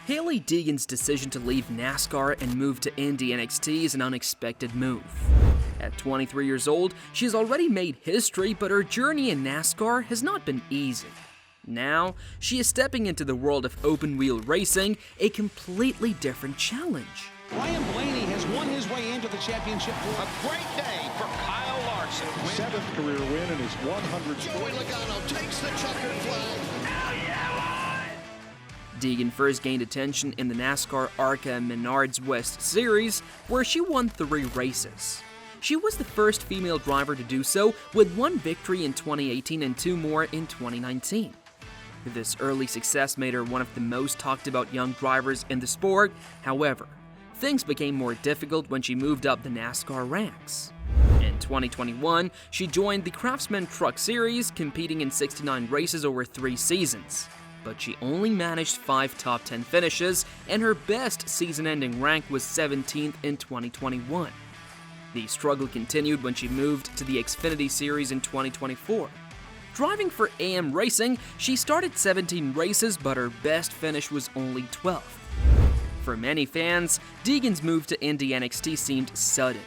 Hailie Deegan's decision to leave NASCAR and move to Indy NXT is an unexpected move. At 23 years old, she has already made history, but her journey in NASCAR has not been easy. Now, she is stepping into the world of open-wheel racing, a completely different challenge. Ryan Blaney has won his way into the championship. A great day for Kyle Larson. Seventh career win in his 100th. Joey Logano takes the checkered flag. Hell yeah, boy! Deegan first gained attention in the NASCAR ARCA Menards West Series, where she won 3 races. She was the first female driver to do so, with 1 victory in 2018 and 2 more in 2019. This early success made her one of the most talked about young drivers in the sport. However, things became more difficult when she moved up the NASCAR ranks. In 2021, she joined the Craftsman Truck Series, competing in 69 races over 3 seasons. But she only managed 5 top 10 finishes, and her best season-ending rank was 17th in 2021. The struggle continued when she moved to the Xfinity Series in 2024. Driving for AM Racing, she started 17 races, but her best finish was only 12th. For many fans, Deegan's move to Indy NXT seemed sudden,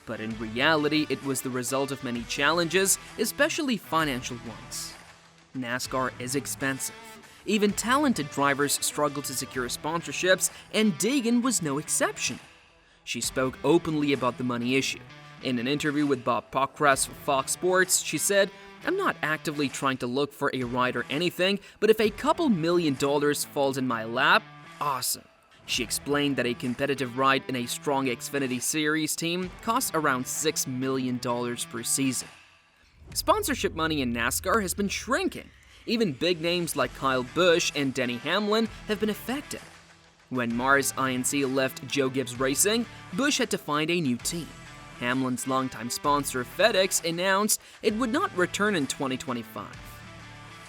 but in reality it was the result of many challenges, especially financial ones. NASCAR is expensive. Even talented drivers struggle to secure sponsorships, and Deegan was no exception. She spoke openly about the money issue. In an interview with Bob Pockras for Fox Sports, she said, "I'm not actively trying to look for a ride or anything, but if a couple $1 million falls in my lap, awesome." She explained that a competitive ride in a strong Xfinity Series team costs around $6 million per season. Sponsorship money in NASCAR has been shrinking. Even big names like Kyle Busch and Denny Hamlin have been affected. When Mars Inc. left Joe Gibbs Racing, Busch had to find a new team. Hamlin's longtime sponsor FedEx announced it would not return in 2025.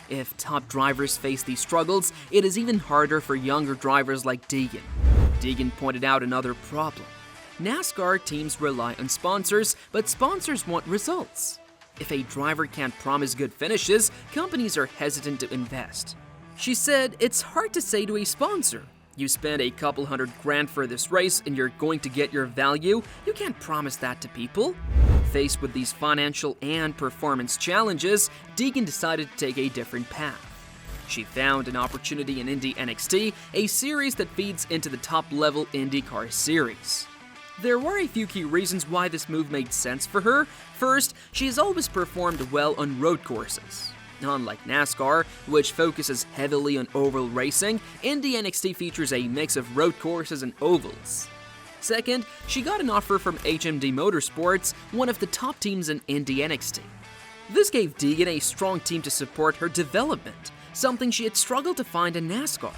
If top drivers face these struggles, it is even harder for younger drivers like Deegan. Deegan pointed out another problem. NASCAR teams rely on sponsors, but sponsors want results. If a driver can't promise good finishes, companies are hesitant to invest. She said, "It's hard to say to a sponsor, you spend a couple $100,000 for this race and you're going to get your value. You can't promise that to people." Faced with these financial and performance challenges, Deegan decided to take a different path. She found an opportunity in Indy NXT, a series that feeds into the top-level IndyCar series. There were a few key reasons why this move made sense for her. First, she has always performed well on road courses. Unlike NASCAR, which focuses heavily on oval racing, Indy NXT features a mix of road courses and ovals. Second, she got an offer from HMD Motorsports, one of the top teams in Indy NXT. This gave Deegan a strong team to support her development, something she had struggled to find in NASCAR.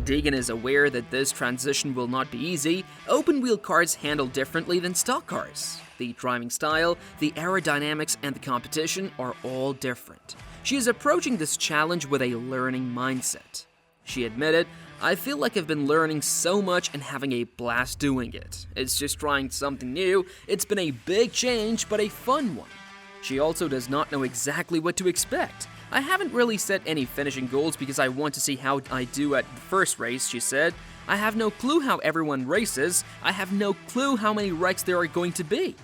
Deegan is aware that this transition will not be easy. Open-wheel cars handle differently than stock cars. The driving style, the aerodynamics, and the competition are all different. She is approaching this challenge with a learning mindset. She admitted, "I feel like I've been learning so much and having a blast doing it. It's just trying something new. It's been a big change, but a fun one." She also does not know exactly what to expect. "I haven't really set any finishing goals because I want to see how I do at the first race," she said. "I have no clue how everyone races. I have no clue how many wrecks there are going to be."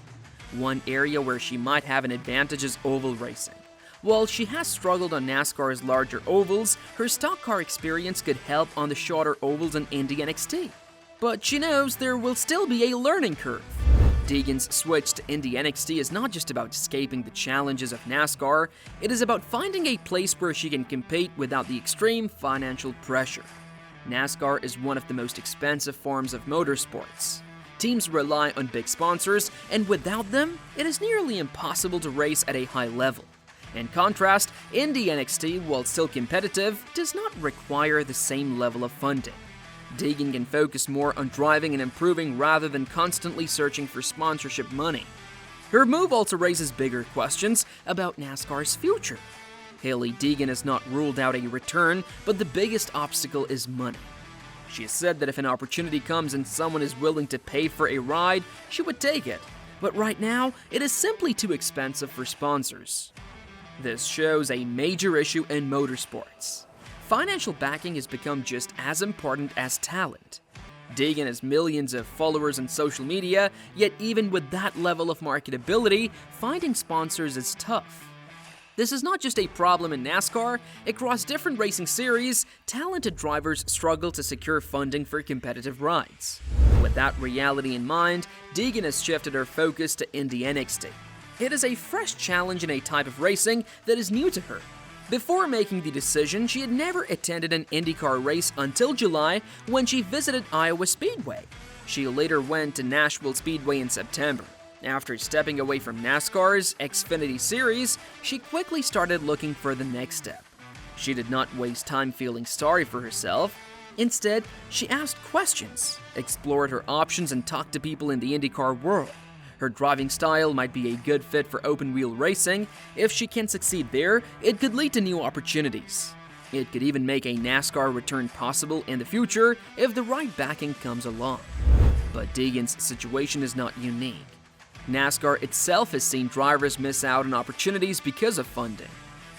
One area where she might have an advantage is oval racing. While she has struggled on NASCAR's larger ovals, her stock car experience could help on the shorter ovals in Indy NXT. But she knows there will still be a learning curve. Deegan's switch to Indy NXT is not just about escaping the challenges of NASCAR, it is about finding a place where she can compete without the extreme financial pressure. NASCAR is one of the most expensive forms of motorsports. Teams rely on big sponsors, and without them, it is nearly impossible to race at a high level. In contrast, Indy NXT, while still competitive, does not require the same level of funding. Deegan can focus more on driving and improving rather than constantly searching for sponsorship money. Her move also raises bigger questions about NASCAR's future. Hailie Deegan has not ruled out a return, but the biggest obstacle is money. She has said that if an opportunity comes and someone is willing to pay for a ride, she would take it. But right now, it is simply too expensive for sponsors. This shows a major issue in motorsports. financial backing has become just as important as talent. Deegan has millions of followers on social media, yet even with that level of marketability, finding sponsors is tough. This is not just a problem in NASCAR. Across different racing series, talented drivers struggle to secure funding for competitive rides. With that reality in mind, Deegan has shifted her focus to Indy NXT. It is a fresh challenge in a type of racing that is new to her. Before making the decision, she had never attended an IndyCar race until July when she visited Iowa Speedway. She later went to Nashville Speedway in September. After stepping away from NASCAR's Xfinity Series, she quickly started looking for the next step. She did not waste time feeling sorry for herself. Instead, she asked questions, explored her options, and talked to people in the IndyCar world. Her driving style might be a good fit for open-wheel racing. If she can succeed there, it could lead to new opportunities. It could even make a NASCAR return possible in the future if the right backing comes along. But Deegan's situation is not unique. NASCAR itself has seen drivers miss out on opportunities because of funding.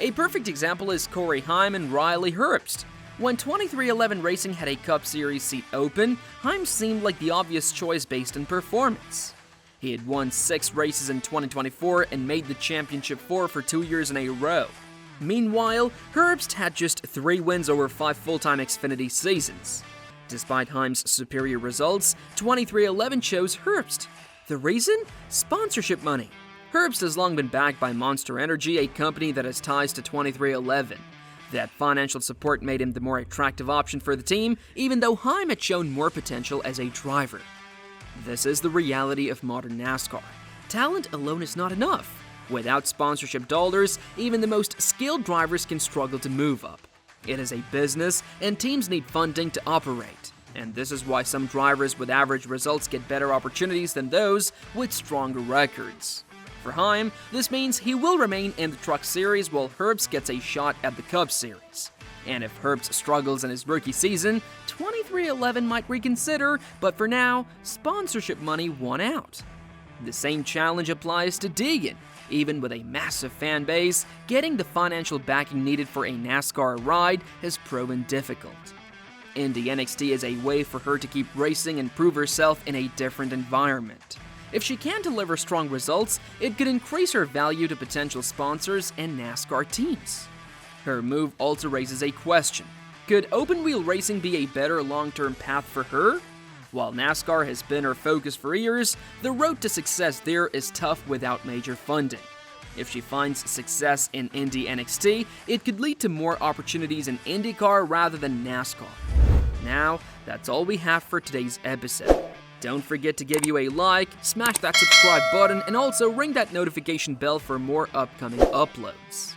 A perfect example is Corey Heim and Riley Herbst. When 23XI Racing had a Cup Series seat open, Heim seemed like the obvious choice based on performance. He had won 6 races in 2024 and made the championship 4 for 2 years in a row. Meanwhile, Herbst had just 3 wins over 5 full-time Xfinity seasons. Despite Heim's superior results, 23XI chose Herbst. The reason? Sponsorship money. Herbst has long been backed by Monster Energy, a company that has ties to 23XI. That financial support made him the more attractive option for the team, even though Heim had shown more potential as a driver. This is the reality of modern NASCAR. Talent alone is not enough. Without sponsorship dollars, even the most skilled drivers can struggle to move up. It is a business, and teams need funding to operate. And this is why some drivers with average results get better opportunities than those with stronger records. For Heim, this means he will remain in the Truck Series while Herbst gets a shot at the Cup Series. And if Herbst struggles in his rookie season, 23XI might reconsider, but for now, sponsorship money won out. The same challenge applies to Deegan. Even with a massive fan base, getting the financial backing needed for a NASCAR ride has proven difficult. Indy NXT is a way for her to keep racing and prove herself in a different environment. If she can deliver strong results, it could increase her value to potential sponsors and NASCAR teams. Her move also raises a question. Could open-wheel racing be a better long-term path for her? While NASCAR has been her focus for years, the road to success there is tough without major funding. If she finds success in Indy NXT, it could lead to more opportunities in IndyCar rather than NASCAR. Now, that's all we have for today's episode. Don't forget to give you a like, smash that subscribe button, and also ring that notification bell for more upcoming uploads.